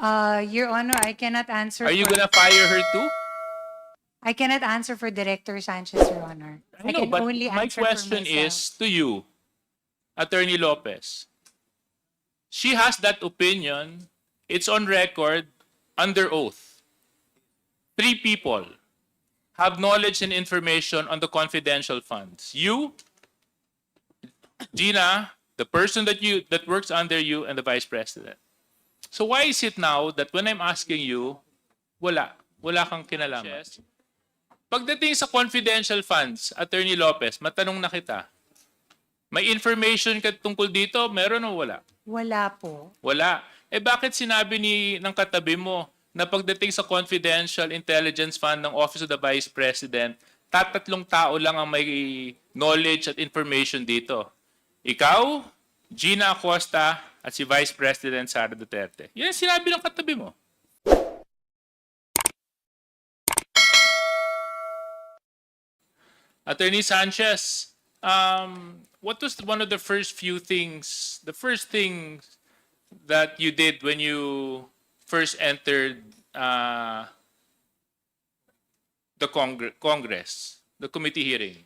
Your Honor, I cannot answer. Are you for, gonna fire her too? I cannot answer for Director Sanchez, Your Honor. I No, can but only my answer for question myself. is to you, Attorney Lopez. She has that opinion. It's on record, under oath. 3 people have knowledge and information on the confidential funds. You, Gina, the person that works under you, and the Vice President. So why is it now that when I'm asking you, wala kang kinalaman? Pagdating sa confidential funds, Attorney Lopez, matanong na kita, may information ka tungkol dito? Meron o wala? Wala po. Wala. Eh bakit sinabi ng katabi mo na pagdating sa confidential intelligence fund ng Office of the Vice President, tatlong tao lang ang may knowledge at information dito? Ikaw, Gina Acosta, at si Vice President Sara Duterte. Yan ang sinabi ng katabi mo. Attorney Sanchez, what was one of the first things that you did when you first entered the Congress, the committee hearing?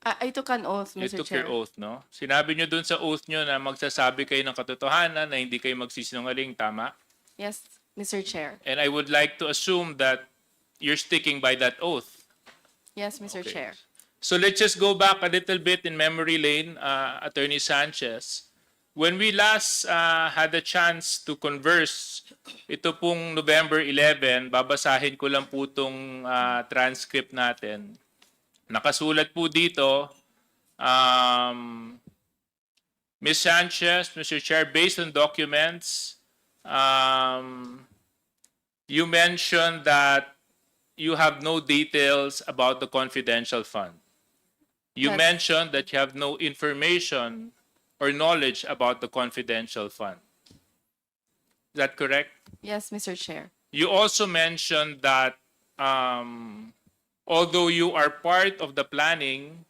I took an oath, You Mr. took Chair. your oath, no? Sinabi nyo dun sa oath nyo na magsasabi kayo ng katotohanan, na hindi kayo magsisinungaling, tama? Yes, Mr. Chair. And I would like to assume that you're sticking by that oath. Yes, Mr. Okay. Chair. So let's just go back a little bit in memory lane, Attorney Sanchez. When we last had a chance to converse, ito pong November 11, babasahin ko lang po itong transcript natin. Nakasulat po dito, Ms. Sanchez, Mr. Chair, based on documents, you mentioned that you have no details about the confidential fund. You That's- mentioned that you have no information or knowledge about the confidential fund. Is that correct? Yes, Mr. Chair. You also mentioned that although you are part of the planning,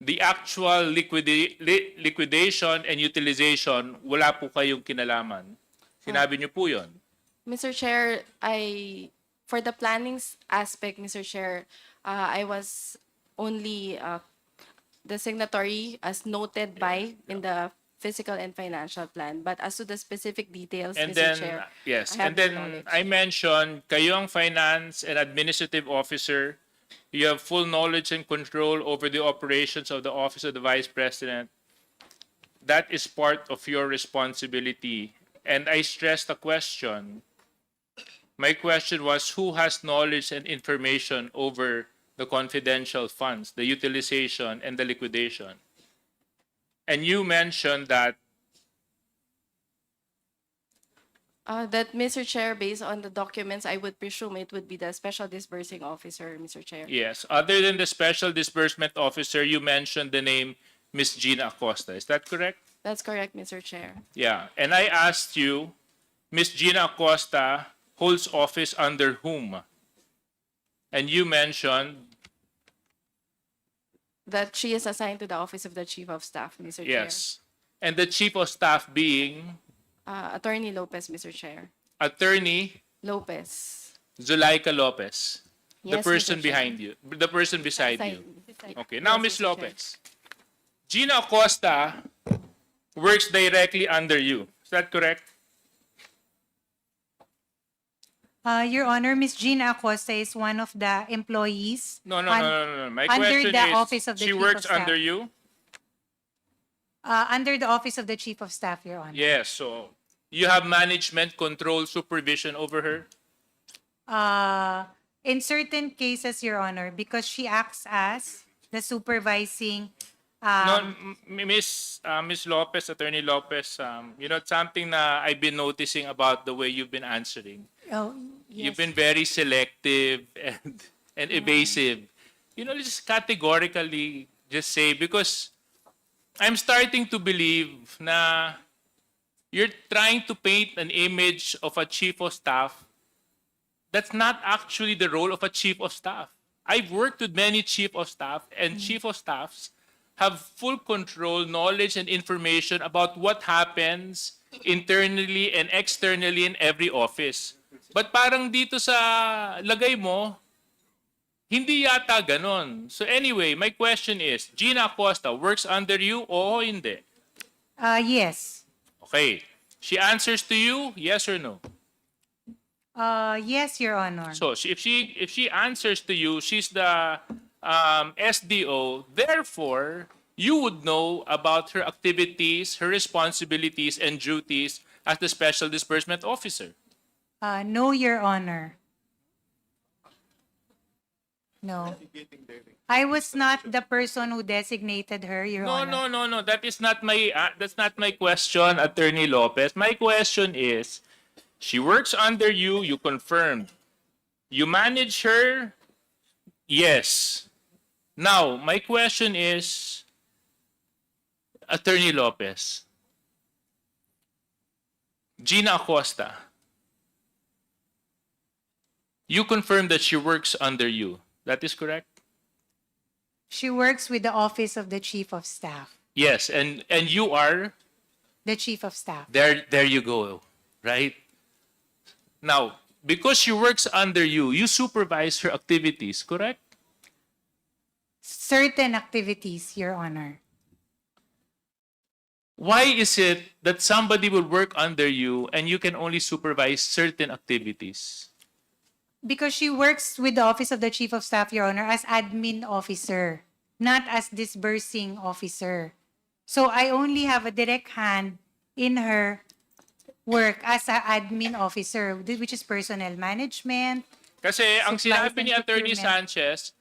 the actual liquidation and utilization, wala po kayong kinalaman. Sinabi niyo po yun. Mr. Chair, for the planning aspect, Mr. Chair, I was only the signatory as noted by in the physical and financial plan. But as to the specific details, And Mr. then, Chair, yes, I have and then no knowledge. I mentioned, kayo ang finance and administrative officer. You have full knowledge and control over the operations of the Office of the Vice President. That is part of your responsibility. And I stressed the question. My question was, who has knowledge and information over the confidential funds, the utilization, and the liquidation? And you mentioned that that, Mr. Chair, based on the documents, I would presume it would be the Special Disbursing Officer, Mr. Chair. yes, other than the Special Disbursement Officer, you mentioned the name Ms. Gina Acosta. Is that correct? That's correct, Mr. Chair. Yeah. And I asked you, Ms. Gina Acosta holds office under whom? And you mentioned, That she is assigned to the Office of the Chief of Staff, Mr. yes. And the Chief of Staff being Chair. Attorney Lopez, Mr. Chair. Attorney Lopez. Zuleika Lopez. The Yes, person Mr. Chair. behind you. The person beside you. Okay. Now, Yes, Ms. Mr. Chair. Lopez. Gina Acosta works directly under you. Is that correct? Your Honor, Ms. Gina Acosta is one of the employees. No. My Under question the is, Office of the she Chief works of Staff. under you? Under the Office of the Chief of Staff, Your Honor. Yes. So you have management control, supervision over her? In certain cases, Your Honor, because she acts as the supervising. No, Miss Lopez, Attorney Lopez, something na I've been noticing about the way you've been answering. Oh, You've yes. been very selective and evasive. Just categorically just say, because I'm starting to believe na you're trying to paint an image of a chief of staff that's not actually the role of a chief of staff. I've worked with many chief of staff and chief of staffs have full control, knowledge, and information about what happens internally and externally in every office. But parang dito sa lagay mo, hindi yata ganon. So anyway, my question is, Gina Acosta works under you o hindi? Yes. Okay. She answers to you, yes or no? Yes, Your Honor. So if she answers to you, she's the SDO. Therefore, you would know about her activities, her responsibilities, and duties as the Special Disbursement Officer. No, Your Honor. No. I was not the person who designated her, Your Honor. No. That's not my question, Attorney Lopez. My question is, she works under you. You confirmed. You manage her. Yes. Now, my question is, Attorney Lopez, Gina Acosta, you confirmed that she works under you. That is correct? She works with the Office of the Chief of Staff. Yes, and you are The Chief of Staff. there you go, right? Now, because she works under you, you supervise her activities, correct? Certain activities, Your Honor. Why is it that somebody will work under you and you can only supervise certain activities? Because she works with the Office of the Chief of Staff, Your Honor, as admin officer, not as disbursing officer. So I only have a direct hand in her work as an admin officer, which is personnel management. Kasi ang Supplies sinabi ni and Attorney procurement. Sanchez,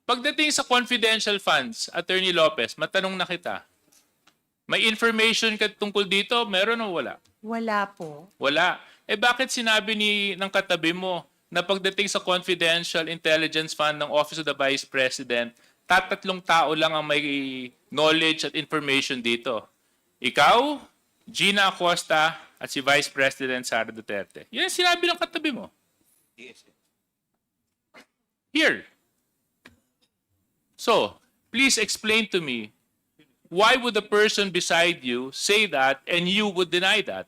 pagdating sa confidential funds, Attorney Lopez, matanong na kita, may information ka tungkol dito? Meron o wala? Wala po. Wala. Eh bakit sinabi ng katabi mo na pagdating sa confidential intelligence fund ng Office of the Vice President, tatlong tao lang ang may knowledge at information dito? Ikaw, Gina Acosta, at si Vice President Sara Duterte. Yan ang sinabi ng katabi mo. Here. So, please explain to me, why would the person beside you say that and you would deny that?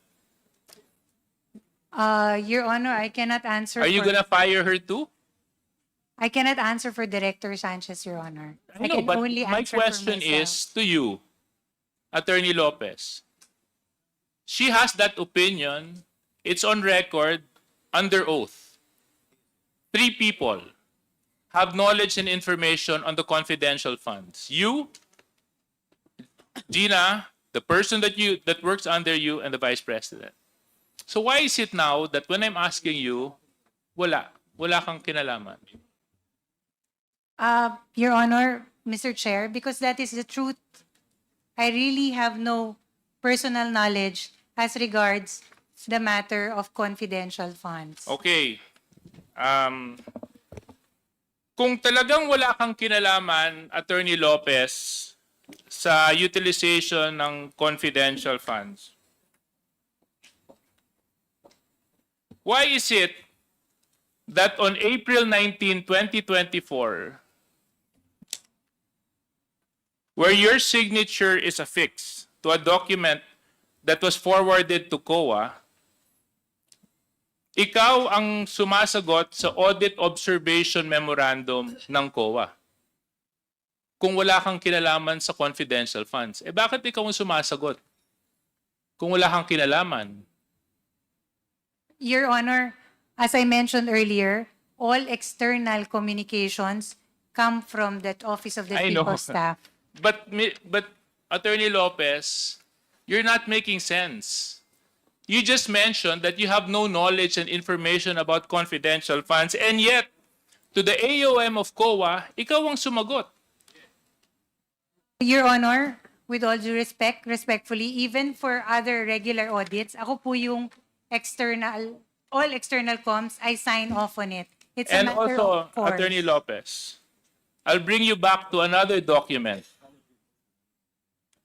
Your Honor, I cannot answer. Are you gonna fire her too? I cannot answer for Director Sanchez, Your Honor. I No, can but only my answer question for myself. is to you, Attorney Lopez. She has that opinion. It's on record, under oath. 3 people have knowledge and information on the confidential funds. You, Gina, the person that works under you, and the Vice President. So why is it now that when I'm asking you, wala kang kinalaman? Your Honor, Mr. Chair, because that is the truth. I really have no personal knowledge as regards the matter of confidential funds. Okay. Kung talagang wala kang kinalaman, Attorney Lopez, sa utilization ng confidential funds, why is it that on April 19, 2024, where your signature is affixed to a document that was forwarded to COA, ikaw ang sumasagot sa Audit Observation Memorandum ng COA kung wala kang kinalaman sa confidential funds? Eh bakit ikaw ang sumasagot kung wala kang kinalaman? Your Honor, as I mentioned earlier, all external communications come from that Office of the I Chief know. of Staff. But Attorney Lopez, you're not making sense. You just mentioned that you have no knowledge and information about confidential funds, and yet, to the AOM of COA, ikaw ang sumagot. Your Honor, with all due respect, respectfully, even for other regular audits, ako po yung all external comms, I sign off on it. It's a And matter also, of course. Attorney Lopez, I'll bring you back to another document.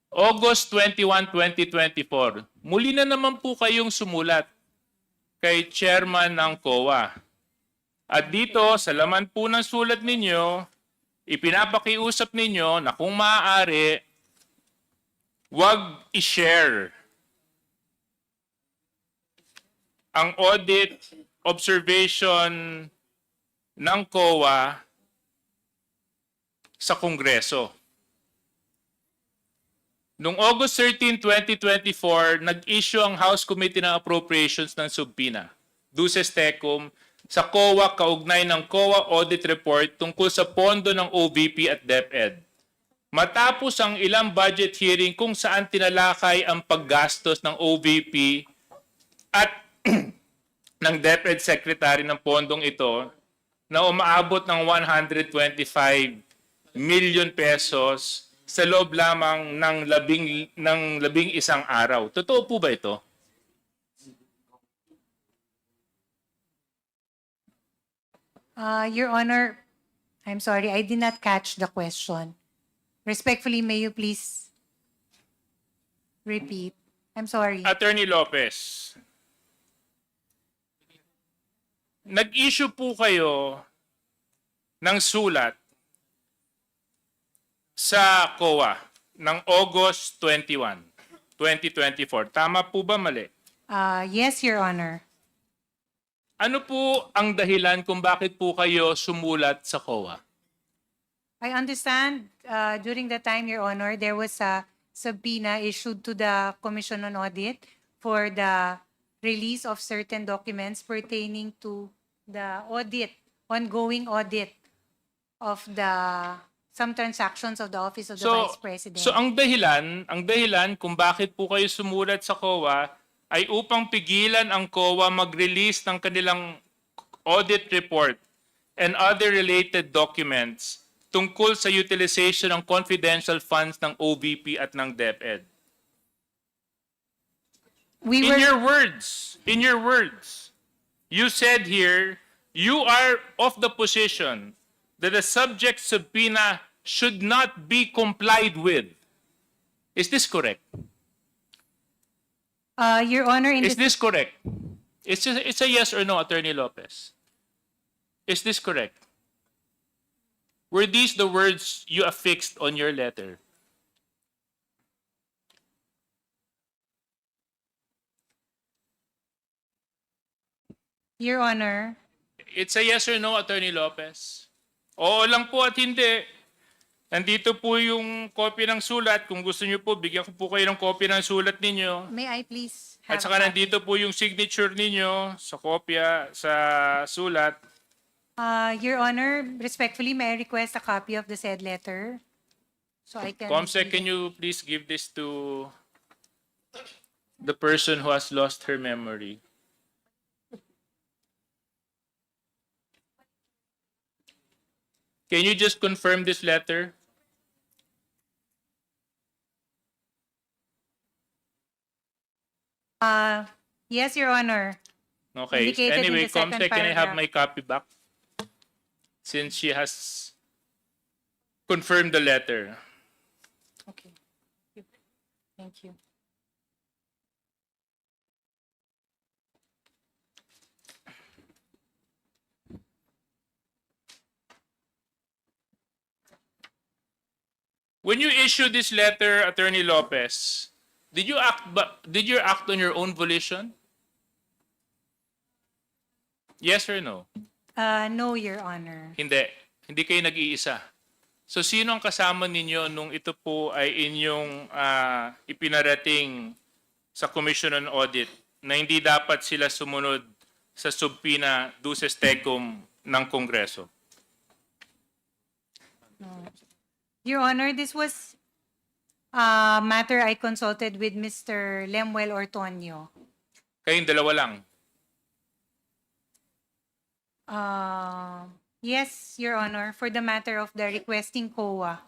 August 21, 2024, muli na naman po kayong sumulat kay chairman ng COA. At dito, sa laman po ng sulat ninyo, ipinapakiusap ninyo na kung maaari, wag i-share ang audit observation ng COA sa Kongreso. Noong August 13, 2024, nag-issue ang House Committee ng Appropriations ng subpoena, Duces Tecum, sa COA kaugnay ng COA Audit Report tungkol sa pondo ng OVP at DepEd. Matapos ang ilang budget hearing kung saan tinalakay ang paggastos ng OVP at ng DepEd Secretary ng pondong ito na umaabot ng 125 million pesos sa loob lamang ng labing isang araw. Totoo po ba ito? Your Honor, I'm sorry, I did not catch the question. Respectfully, may you please repeat? I'm sorry. Attorney Lopez, nag-issue po kayo ng sulat sa COA ng August 21, 2024. Tama po ba mali? Yes, Your Honor. Ano po ang dahilan kung bakit po kayo sumulat sa COA? I understand during the time, Your Honor, there was a subpoena issued to the Commission on Audit for the release of certain documents pertaining to the audit, ongoing audit of some transactions of the Office of the Vice President. So ang dahilan kung bakit po kayo sumulat sa COA ay upang pigilan ang COA mag-release ng kanilang audit report and other related documents tungkol sa utilization ng confidential funds ng OVP at ng DepEd. In your words, you said here, you are of the position that the subject subpoena should not be complied with. Is this correct? Your Honor, Is this correct? It's a yes or no, Attorney Lopez. Is this correct? Were these the words you affixed on your letter? Your Honor, It's a yes or no, Attorney Lopez. Oo lang po at hindi. Nandito po yung copy ng sulat. Kung gusto niyo po, bigyan ko po kayo ng copy ng sulat ninyo. may I please At have saka a copy? nandito po yung signature ninyo sa kopya, sa sulat. Your Honor, respectfully, may I request a copy of the said letter? So I can... Comsec, can you please give this to the person who has lost her memory? Can you just confirm this letter? Yes, Your Honor. Okay. Indicated in Anyway, the second Comsec, can I have paragraph. my copy back? Since she has confirmed the letter. Okay. Thank you. When you issued this letter, Attorney Lopez, did you act on your own volition? Yes or no? No, Your Honor. Hindi. Hindi kayo nag-iisa. So sino ang kasama ninyo nung ito po ay inyong ipinarating sa Commission on Audit na hindi dapat sila sumunod sa subpoena duces tecum ng Kongreso? Your Honor, this was a matter I consulted with Mr. Lemuel Ortonio. Kayong dalawa lang. Yes, Your Honor, for the matter of the requesting COA.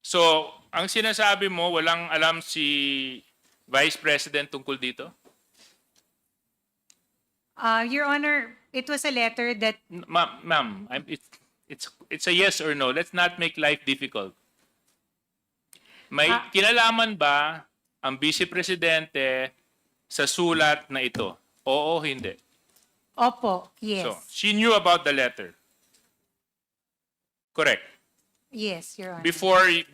So, ang sinasabi mo, walang alam si Vice President tungkol dito? Your Honor, it was a letter that Ma'am, it's a yes or no. Let's not make life difficult. May kinalaman ba ang Vice Presidente sa sulat na ito? Oo, hindi. Opo, yes. So, she knew about the letter. Correct. Yes, Your Honor.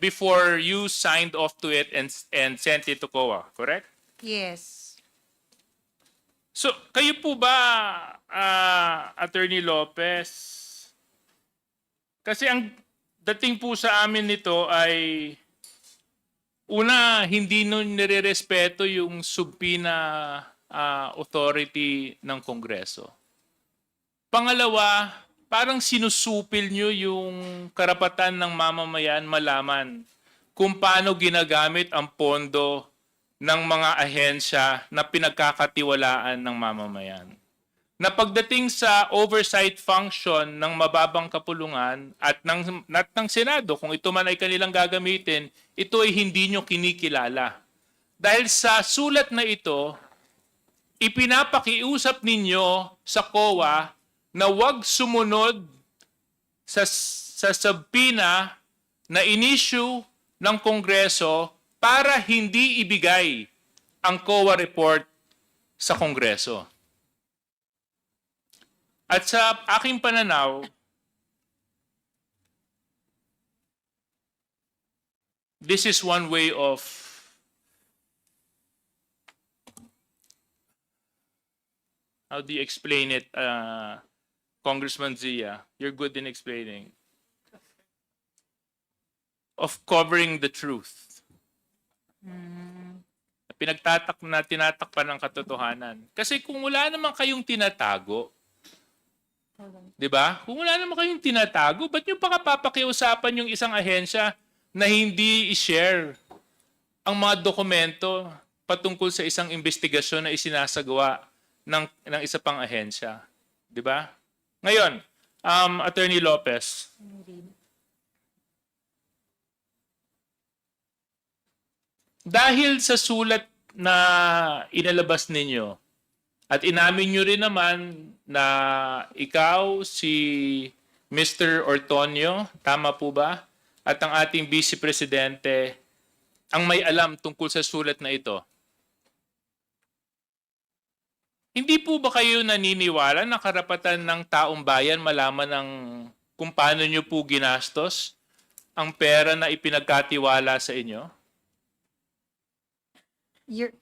Before you signed off to it and sent it to COA, correct? Yes. So, kayo po ba, Attorney Lopez? Kasi ang dating po sa amin nito ay una, hindi nun nire-respeto yung subpoena authority ng Kongreso. Pangalawa, parang sinusupil nyo yung karapatan ng mamamayan malaman kung paano ginagamit ang pondo ng mga ahensya na pinagkakatiwalaan ng mamamayan. Na pagdating sa oversight function ng mababang kapulungan at ng Senado, kung ito man ay kanilang gagamitin, ito ay hindi nyo kinikilala. Dahil sa sulat na ito, ipinapakiusap ninyo sa COA na huwag sumunod sa subpoena na in-issue ng Kongreso para hindi ibigay ang COA report sa Kongreso. At sa aking pananaw, this is one way of how do you explain it, Congressman Zia? You're good in explaining. Of covering the truth. Tinatakpan ng katotohanan. Kasi kung wala naman kayong tinatago, di ba? Kung wala naman kayong tinatago, ba't nyo pa papakiusapan yung isang ahensya na hindi i-share ang mga dokumento patungkol sa isang investigasyon na isinasagawa ng isa pang ahensya? Di ba? Ngayon, Attorney Lopez, dahil sa sulat na inalabas ninyo, at inamin nyo rin naman na ikaw, si Mr. Ortonio, tama po ba? At ang ating Vice Presidente, ang may alam tungkol sa sulat na ito. Hindi po ba kayo naniniwala na karapatan ng taong bayan malaman ng kung paano nyo po ginastos ang pera na ipinagkatiwala sa inyo?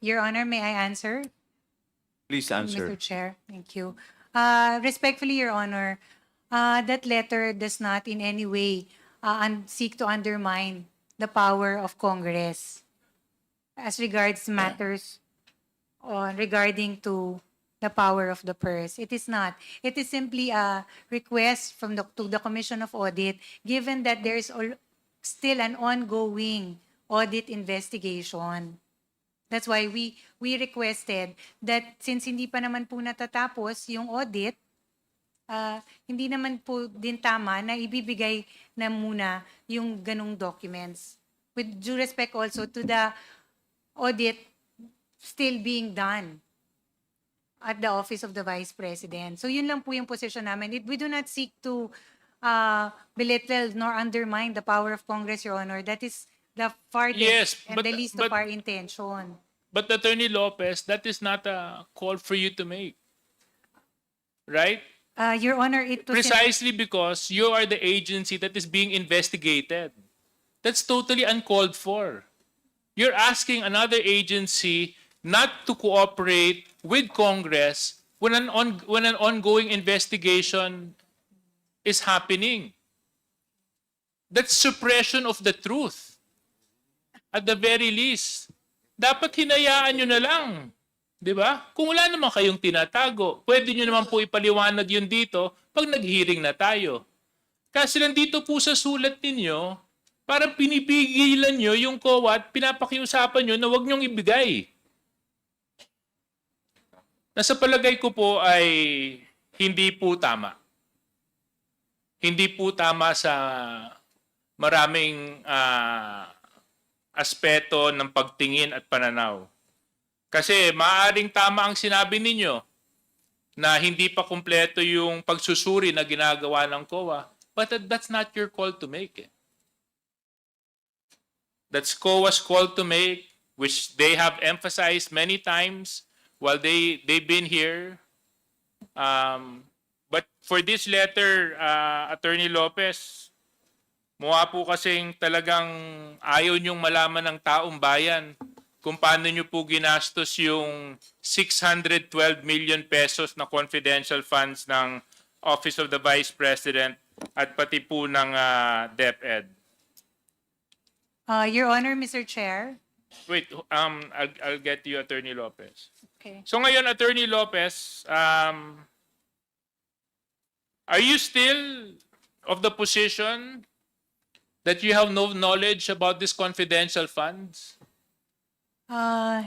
Your Honor, may I answer? Please answer. Mr. Chair, thank you. Respectfully, Your Honor, that letter does not in any way seek to undermine the power of Congress as regards matters regarding to the power of the purse. It is not. It is simply a request from to the Commission of Audit, given that there is still an ongoing audit investigation. That's why we requested that since hindi pa naman po natatapos yung audit, hindi naman po din tama na ibibigay na muna yung ganong documents. With due respect also to the audit still being done at the Office of the Vice President. So yun lang po yung position namin. We do not seek to belittle nor undermine the power of Congress, Your Honor. That is the farthest Yes, and the least of our intention. But Attorney Lopez, that is not a call for you to make. Right? Your Honor, it was Precisely because you are the agency that is being investigated. That's totally uncalled for. You're asking another agency not to cooperate with Congress when an ongoing investigation is happening. That's suppression of the truth. At the very least, dapat hinayaan nyo na lang. Di ba? Kung wala naman kayong tinatago, pwede nyo naman po ipaliwanag yun dito pag nag-hearing na tayo. Kasi nandito po sa sulat ninyo, parang pinipigilan nyo yung COA at pinapakiusapan nyo na huwag nyong ibigay. Nasa palagay ko po ay hindi po tama. Hindi po tama sa maraming aspeto ng pagtingin at pananaw. Kasi maaaring tama ang sinabi ninyo na hindi pa kumpleto yung pagsusuri na ginagawa ng COA, but that's not your call to make. That's COA's call to make, which they have emphasized many times while they've been here. But for this letter, Attorney Lopez, Mukha po kasing talagang ayaw niyong malaman ng taong bayan kung paano niyo po ginastos yung 612 million pesos na confidential funds ng Office of the Vice President at pati po ng DepEd. Your Honor, Mr. Chair. Wait, I'll get to you, Attorney Lopez. Okay. So ngayon, Attorney Lopez, are you still of the position that you have no knowledge about these confidential funds?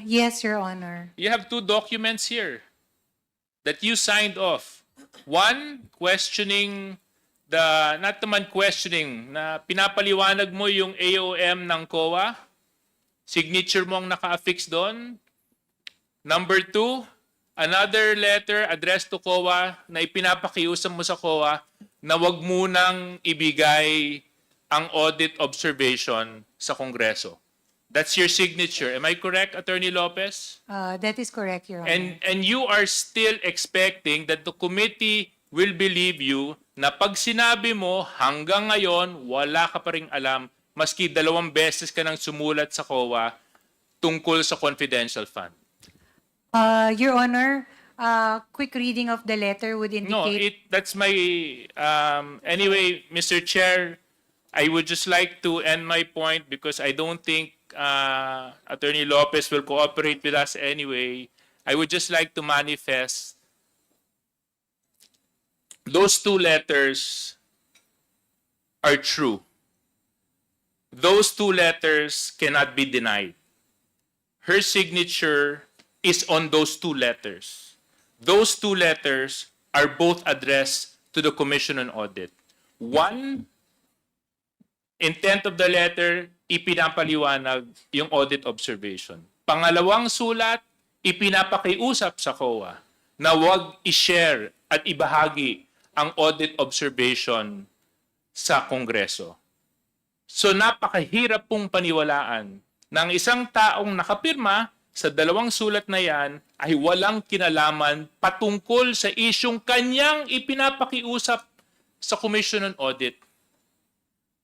Yes, Your Honor. You have two documents here that you signed off. One, questioning not naman questioning, na pinapaliwanag mo yung AOM ng COA. Signature mo ang naka-affix doon. Number two, another letter addressed to COA na ipinapakiusap mo sa COA na wag munang ibigay ang audit observation sa Kongreso. That's your signature. Am I correct, Attorney Lopez? That is correct, Your Honor. And you are still expecting that the committee will believe you na pag sinabi mo hanggang ngayon wala ka pa ring alam maski 2 beses ka nang sumulat sa COA tungkol sa confidential fund. Your Honor, quick reading of the letter would No, indicate... that's my anyway, Mr. Chair, I would just like to end my point because I don't think Attorney Lopez will cooperate with us anyway. I would just like to manifest those 2 letters are true. Those 2 letters cannot be denied. Her signature is on those 2 letters. Those 2 letters are both addressed to the Commission on Audit. One, intent of the letter, ipinapaliwanag yung audit observation. Pangalawang sulat, ipinapakiusap sa COA na huwag i-share at ibahagi ang audit observation sa Kongreso. So napakahirap pong paniwalaan ng isang taong nakapirma sa 2 sulat na yan ay walang kinalaman patungkol sa isyong kanyang ipinapakiusap sa Commission on Audit.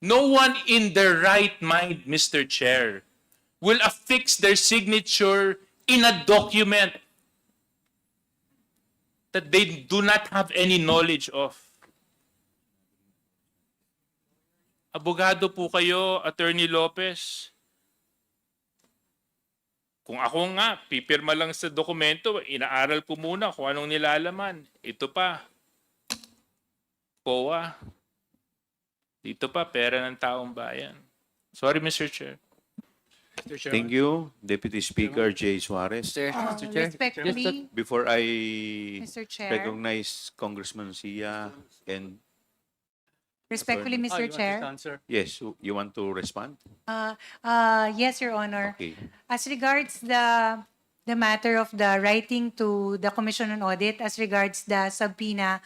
No one in their right mind, Mr. Chair, will affix their signature in a document that they do not have any knowledge of. Abogado po kayo, Attorney Lopez. Kung ako nga, pipirma lang sa dokumento, inaaral ko muna kung anong nilalaman. Ito pa, COA. Dito pa, pera ng taong bayan. Sorry, Mr. Chair. Mr. Chairman. Thank you, Deputy Speaker J. Suarez. Mr. Chair. Respectfully, Before I Mr. Chair. recognize Congressman Sia and Respectfully, Oh, Mr. you want Chair. this answer? yes, you want to respond? Yes, Your Honor. Okay. As regards the matter of the writing to the Commission on Audit, as regards the subpoena,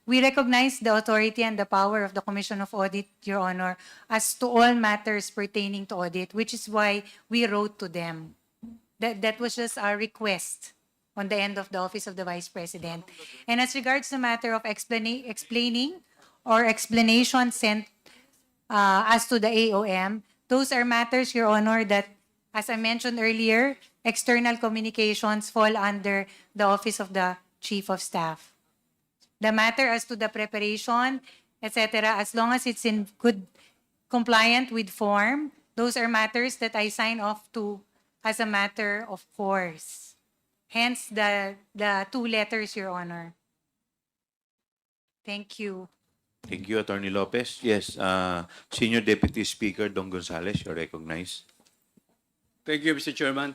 we recognize the authority and the power of the Commission of Audit, Your Honor, as to all matters pertaining to audit, which is why we wrote to them. That was just our request on the end of the Office of the Vice President. And as regards the matter of explaining or explanation sent as to the AOM, those are matters, Your Honor, that, as I mentioned earlier, external communications fall under the Office of the Chief of Staff. The matter as to the preparation, etc., as long as it's in good compliant with form, those are matters that I sign off to as a matter of course. Hence the 2 letters, Your Honor. Thank you. Thank you, Attorney Lopez. Yes, Senior Deputy Speaker Don Gonzales, you're recognized. Thank you, Mr. Chairman.